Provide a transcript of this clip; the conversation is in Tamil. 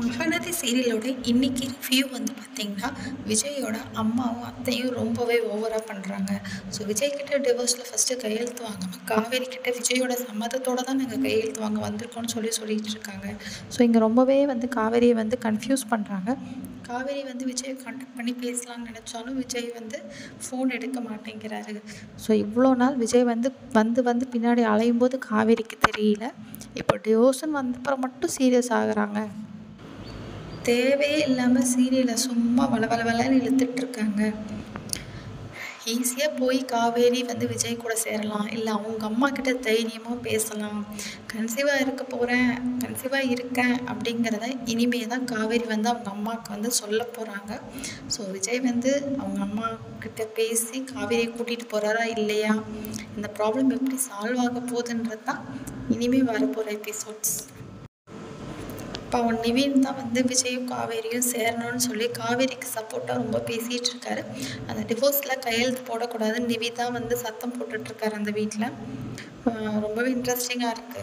மகாநதி சீரியலோட இன்னைக்கு ரிவ்யூ வந்து பார்த்தீங்கன்னா, விஜயோட அம்மாவும், அத்தையும் ரொம்பவே ஓவரா பண்றாங்க. ஸோ விஜய் கிட்ட டிவோர்ஸ்ல ஃபர்ஸ்ட்டு கையெழுத்து வாங்கணும். காவேரி கிட்ட விஜயோட சம்மதத்தோட தான் நாங்க கையெழுத்து வாங்க வந்திருக்கோம்னு சொல்லிட்டு இருக்காங்க. ஸோ இங்க ரொம்பவே வந்து காவேரியை வந்து கன்ஃப்யூஸ் பண்றாங்க. காவேரி வந்து விஜயை கான்டாக்ட் பண்ணி பேசலாம்னு நினச்சாலும் விஜய் வந்து ஃபோன் எடுக்க மாட்டேங்கிறாரு. ஸோ இவ்வளோ நாள் விஜய் வந்து வந்து வந்து பின்னாடி அலையும்போது காவேரிக்கு தெரியல. இப்போ டிவோர்ஸ்ன்னு வந்தப்புறம் மட்டும் சீரியஸ் ஆகுறாங்க. தேவையே இல்லாமல் சீரியலை சும்மா வளவளன்னு இழுத்துட்ருக்காங்க. ஈஸியாக போய் காவேரி வந்து விஜய் கூட சேரலாம், இல்லை அவங்க அம்மா கிட்ட தைரியமாக பேசலாம். கன்சீவாக இருக்கேன் அப்படிங்கிறத இனிமே தான் காவேரி வந்து அவங்க அம்மாவுக்கு வந்து சொல்ல போகிறாங்க. ஸோ விஜய் வந்து அவங்க அம்மா கிட்ட பேசி காவேரியை கூட்டிகிட்டு போகிறாரா இல்லையா, இந்த ப்ராப்ளம் எப்படி சால்வ் ஆக போகுதுன்றது தான் இனிமேல் வரப்போகிற எபிசோட்ஸ். பாவம் நிவின் தான் வந்து விஜயும் காவேரியும் சேரணும்னு சொல்லி காவேரிக்கு சப்போர்ட்டாக ரொம்ப பேசிகிட்டு இருக்காரு. அந்த டிவோர்ஸில் கையெழுத்து போடக்கூடாதுன்னு நிவி தான் வந்து சத்தம் போட்டுட்ருக்காரு அந்த வீட்டில். ரொம்பவே இன்ட்ரெஸ்டிங்காக இருக்குது.